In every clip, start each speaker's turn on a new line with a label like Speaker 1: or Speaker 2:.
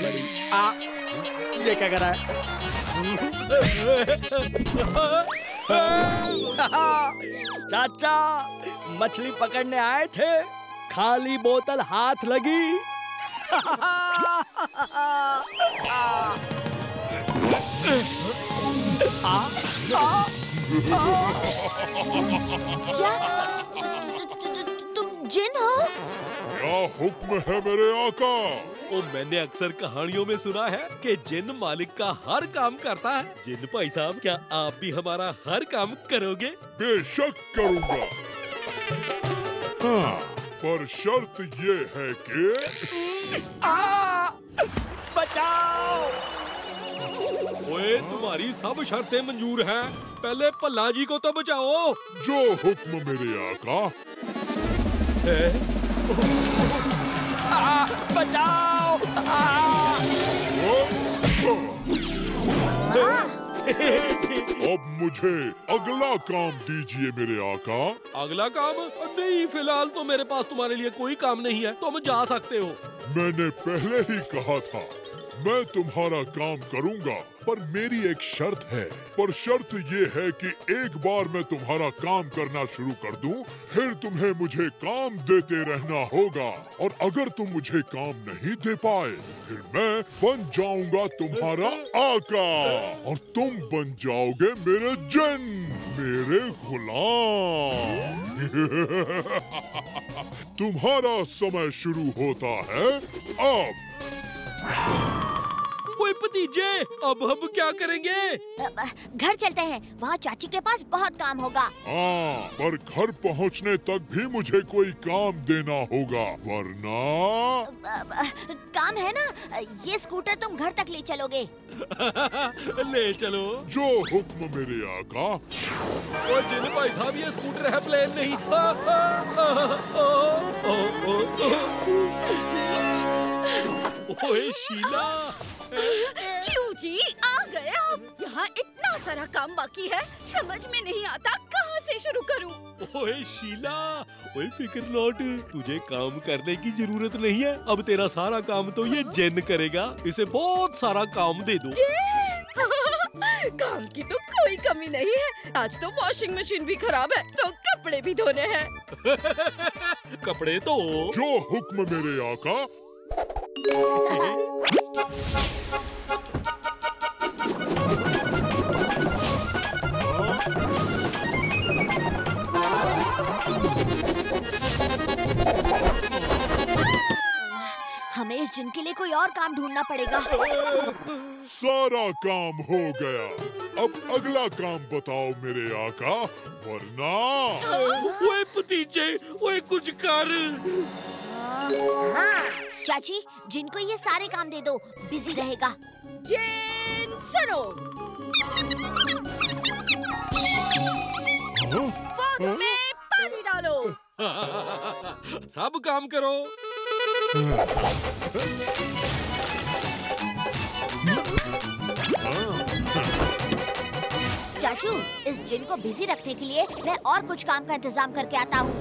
Speaker 1: बड़ी। ये क्या कर रहा है? चाचा मछली पकड़ने आए थे, खाली बोतल हाथ लगी।
Speaker 2: क्या तुम जिन हो?
Speaker 3: क्या हुक्म है मेरे आका?
Speaker 4: ओ, मैंने अक्सर कहानियों में सुना है कि जिन मालिक का हर काम करता है। जिन भाई साहब, क्या आप भी हमारा हर काम करोगे?
Speaker 3: बेशक करूंगा। हाँ, पर शर्त ये है कि
Speaker 1: बचाओ!
Speaker 4: ओए, तुम्हारी सब शर्तें मंजूर हैं, पहले भल्ला जी को तो बचाओ।
Speaker 3: जो हुक्म मेरे आका।
Speaker 1: बचाओ!
Speaker 3: अब मुझे अगला काम दीजिए मेरे आका।
Speaker 4: अगला काम? नहीं, फिलहाल तो मेरे पास तुम्हारे लिए कोई काम नहीं है, तुम जा सकते हो।
Speaker 3: मैंने पहले ही कहा था मैं तुम्हारा काम करूंगा, पर मेरी एक शर्त है। पर शर्त ये है कि एक बार मैं तुम्हारा काम करना शुरू कर दूं, फिर तुम्हें मुझे काम देते रहना होगा। और अगर तुम मुझे काम नहीं दे पाए, फिर मैं बन जाऊंगा तुम्हारा आका और तुम बन जाओगे मेरे जिन, मेरे गुलाम। तुम्हारा समय शुरू होता है अब।
Speaker 4: ओए भतीजे, अब हम क्या करेंगे?
Speaker 2: घर चलते हैं, वहाँ चाची के पास बहुत काम होगा।
Speaker 3: हाँ, पर घर पहुँचने तक भी मुझे कोई काम देना होगा, वरना
Speaker 2: काम है ना, ये स्कूटर तुम घर तक ले चलोगे।
Speaker 4: ले चलो।
Speaker 3: जो हुक्म मेरे आका।
Speaker 4: और जिन भाई साहब, ये स्कूटर है, प्लेन नहीं। ओए शीला।
Speaker 5: क्यों जी आ गए आप? यहाँ इतना सारा काम बाकी है, समझ में नहीं आता कहाँ से शुरू करूँ।
Speaker 4: ओए शीला, ओए फिक्र नॉट, तुझे काम करने की जरूरत नहीं है। अब तेरा सारा काम तो ये जिन करेगा, इसे बहुत सारा काम दे दो।
Speaker 5: काम की तो कोई कमी नहीं है। आज तो वॉशिंग मशीन भी खराब है, तो कपड़े भी धोने हैं।
Speaker 4: कपड़े तो
Speaker 3: जो हुक्म मेरे आका।
Speaker 2: हमें इस जिन के लिए कोई और काम ढूंढना पड़ेगा।
Speaker 3: सारा काम हो गया, अब अगला काम बताओ मेरे आका, वरना।
Speaker 4: ओए भतीजे, ओए कुछ कर।
Speaker 2: हाँ, चाची जिनको ये सारे काम दे दो, बिजी रहेगा।
Speaker 5: जिन सुनो, पौधों में पानी डालो।
Speaker 4: सब काम करो।
Speaker 2: चाचू, इस जिन को बिजी रखने के लिए मैं और कुछ काम का इंतजाम करके आता हूँ।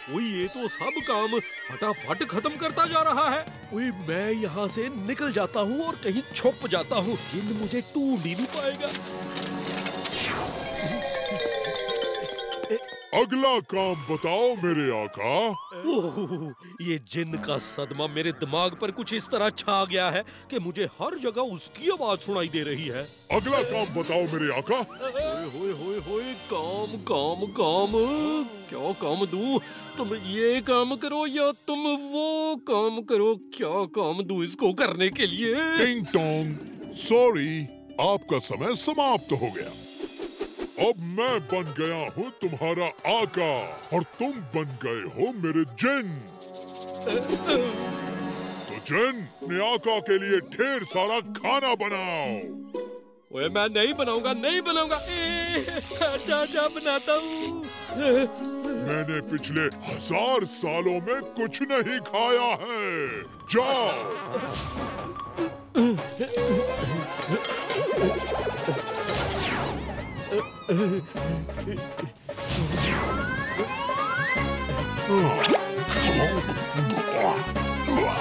Speaker 4: ओए, ये तो सब काम फटाफट खत्म करता जा रहा है। ओए, मैं यहाँ से निकल जाता हूँ और कहीं छुप जाता हूँ, जिन मुझे ढूंढ ही नहीं पाएगा।
Speaker 3: अगला काम बताओ मेरे आका।
Speaker 4: ओह, ये जिन का सदमा मेरे दिमाग पर कुछ इस तरह छा गया है कि मुझे हर जगह उसकी आवाज सुनाई दे रही है।
Speaker 3: अगला काम बताओ मेरे आका।
Speaker 4: होए होए होए, काम काम काम, क्या काम दूं? तुम ये काम करो या तुम वो काम करो, क्या काम दूं इसको करने के लिए?
Speaker 3: टिंग टोंग, सॉरी, आपका समय समाप्त हो गया। अब मैं बन गया हूँ तुम्हारा आका और तुम बन गए हो मेरे जिन। तो जिन, अपने आका के लिए ढेर सारा खाना बनाओ।
Speaker 4: ओए, मैं नहीं बनाऊंगा, नहीं बनाऊंगा। चाचा बनाता हूँ।
Speaker 3: मैंने पिछले 1000 सालों में कुछ नहीं खाया है। जाओ।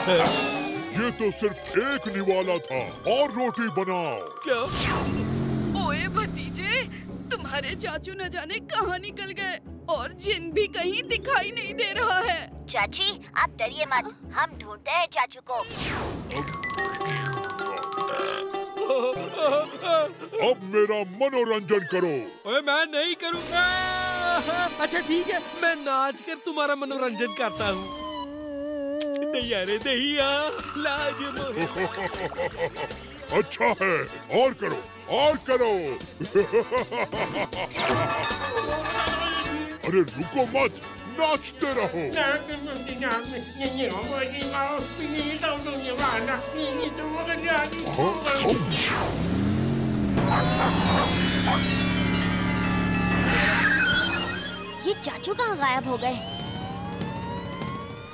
Speaker 3: ये तो सिर्फ एक निवाला था, और रोटी बनाओ।
Speaker 4: क्या?
Speaker 5: ओए भतीजे, तुम्हारे चाचू न जाने कहाँ निकल गए और जिन भी कहीं दिखाई नहीं दे रहा है।
Speaker 2: चाची आप डरिए मत, हम ढूंढते हैं चाचू को।
Speaker 3: अब मेरा मनोरंजन करो।
Speaker 4: ओए मैं नहीं करूँगा। अच्छा ठीक है, मैं नाच कर तुम्हारा मनोरंजन करता हूँ। दैया रे दैया, लाज मोहे।
Speaker 3: अच्छा है, और करो, और करो। अरे रुको मत, नाचते रहो।
Speaker 2: ये चाचू कहाँ गायब हो गए?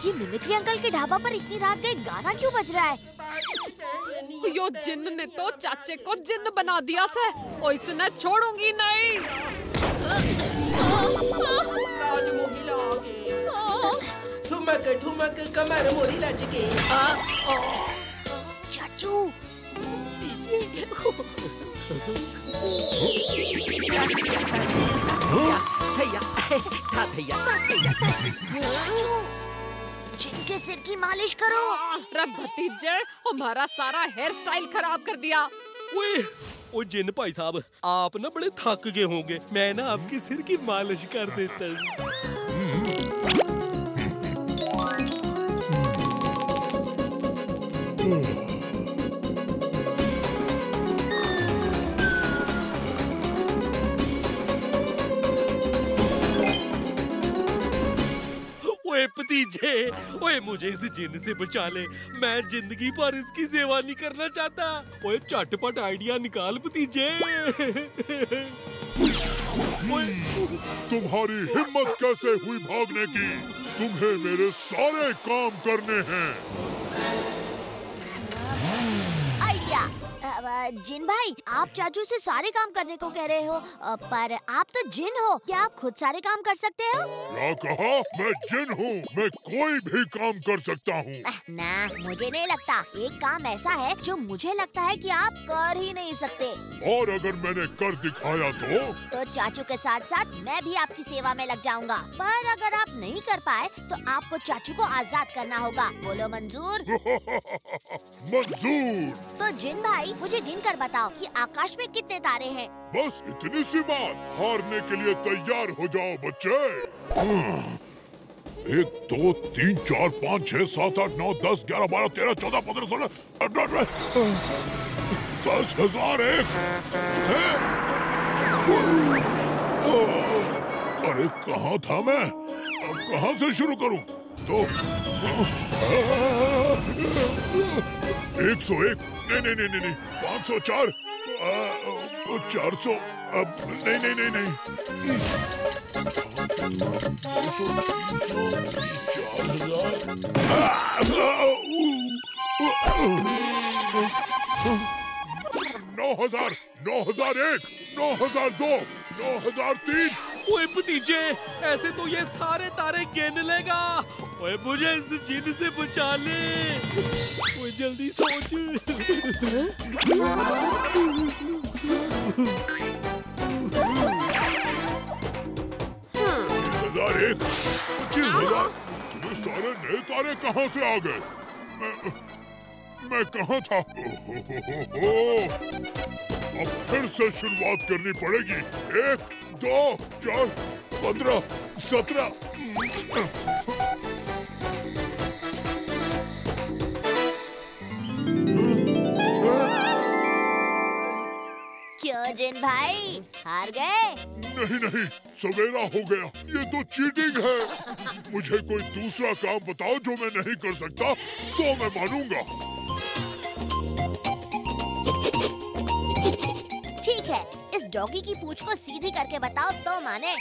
Speaker 2: ये मिमिक्री अंकल के ढाबा पर इतनी रात गए गाना क्यों बज रहा है?
Speaker 6: यो जिन्न ने तो चाचे को जिन्न बना दिया से, और इसने छोड़ूंगी नहीं।
Speaker 1: ठुमक ठुमक कमर मोरी लचके।
Speaker 2: चाचू चाचू जिनके सिर की मालिश करो।
Speaker 6: अरे भतीजे, हमारा सारा हेयर स्टाइल खराब कर दिया।
Speaker 4: ओ जिन भाई साहब, आप ना बड़े थक गए होंगे, मैं ना आपके सिर की मालिश कर देता हूँ। ओए भतीजे, ओए मुझे इस जिन से बचा ले, मैं जिंदगी भर इसकी सेवा नहीं करना चाहता। ओए झटपट आइडिया निकाल भतीजे।
Speaker 3: तुम्हारी हिम्मत कैसे हुई भागने की? तुम्हें मेरे सारे काम करने हैं।
Speaker 2: आइडिया। जिन भाई, आप चाचू से सारे काम करने को कह रहे हो, पर आप तो जिन हो, क्या आप खुद सारे काम कर सकते हो?
Speaker 3: क्या कहा? मैं जिन हूँ, मैं कोई भी काम कर सकता हूँ।
Speaker 2: ना, मुझे नहीं लगता। एक काम ऐसा है जो मुझे लगता है कि आप कर ही नहीं सकते।
Speaker 3: और अगर मैंने कर दिखाया तो
Speaker 2: चाचू के साथ साथ मैं भी आपकी सेवा में लग जाऊंगा। पर अगर आप नहीं कर पाए तो आपको चाचू को आजाद करना होगा। बोलो मंजूर?
Speaker 3: मंजूर।
Speaker 2: तो जिन भाई, मुझे गिनकर बताओ कि आकाश में कितने तारे हैं?
Speaker 3: बस इतनी सी बात। हारने के लिए तैयार हो जाओ बच्चे। 1 2 3 4 5 6 7 8 9 10 11 12 13 14 15 16 18 10,001 है? अरे कहाँ था मैं? अब कहाँ से शुरू करूं? 101 नहीं 504 400 नहीं 200 300 4,000 9,001 9,002 9,003।
Speaker 4: ओए भतीजे, ऐसे तो ये सारे तारे गिन लेगा। ओए मुझे इस जिन से बचा ले। ओए जल्दी सोच।
Speaker 3: 1,001 25,000। तुम्हें सारे नए तारे कहाँ से आ गए? मैं कहाँ था? अब फिर से शुरुआत करनी पड़ेगी। 1 2 4 15 17।
Speaker 2: क्यों जिन भाई, हार गए?
Speaker 3: नहीं, सवेरा हो गया। ये तो चीटिंग है। मुझे कोई दूसरा काम बताओ जो मैं नहीं कर सकता, तो मैं मानूंगा।
Speaker 2: ठीक है, इस डॉगी की पूंछ को सीधी करके बताओ तो माने।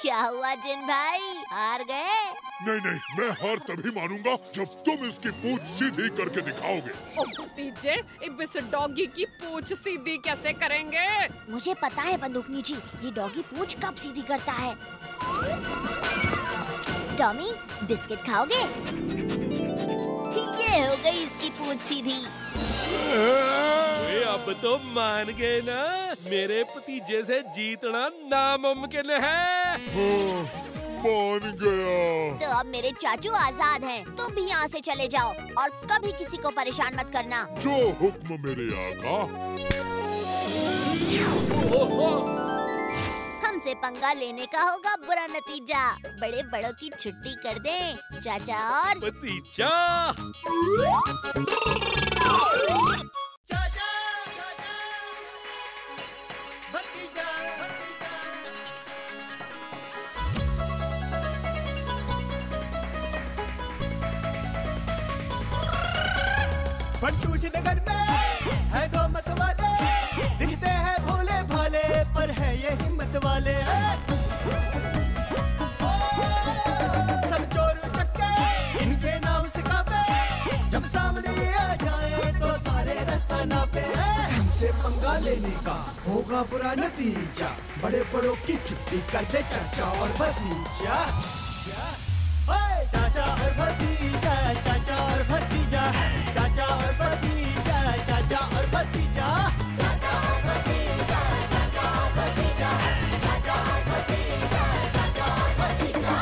Speaker 2: क्या क्या हुआ जिन भाई, हार गए?
Speaker 3: नहीं नहीं, मैं हार तभी मानूंगा जब तुम इसकी पूंछ सीधी करके दिखाओगे।
Speaker 6: ओ भतीजे, इस डॉगी की पूंछ सीधी कैसे करेंगे?
Speaker 2: मुझे पता है बंदूकनी जी, ये डॉगी पूंछ कब सीधी करता है। टॉमी, बिस्किट खाओगे? ये हो गई इसकी पूंछ सीधी।
Speaker 4: अब तो मान गए ना, मेरे भतीजे से जीतना नामुमकिन है।
Speaker 3: मान गया।
Speaker 2: तो अब मेरे चाचू आजाद हैं। तुम भी यहाँ से चले जाओ और कभी किसी को परेशान मत करना।
Speaker 3: जो हुक्म मेरे आका।
Speaker 2: हमसे पंगा लेने का होगा बुरा नतीजा। बड़े बड़ों की छुट्टी कर दें चाचा और
Speaker 4: भतीजा।
Speaker 1: फंटूश नगर में है दो मत वाले, दिखते हैं भोले भाले पर है ये हिम्मत वाले। सब चोर चक्के इनके नाम सिखावे, जब सामने आ जाए तो सारे रास्ता नापे। हमसे पंगा लेने का होगा बुरा नतीजा, बड़े बड़ों की छुट्टी कर दे चाचा और भतीजा। चाचा और भतीजा, चाचा और भतीजा, चाचा और भतीजा, चाचा और भतीजा, चाचा और भतीजा, चाचा और भतीजा, चाचा और भतीजा, चाचा और भतीजा।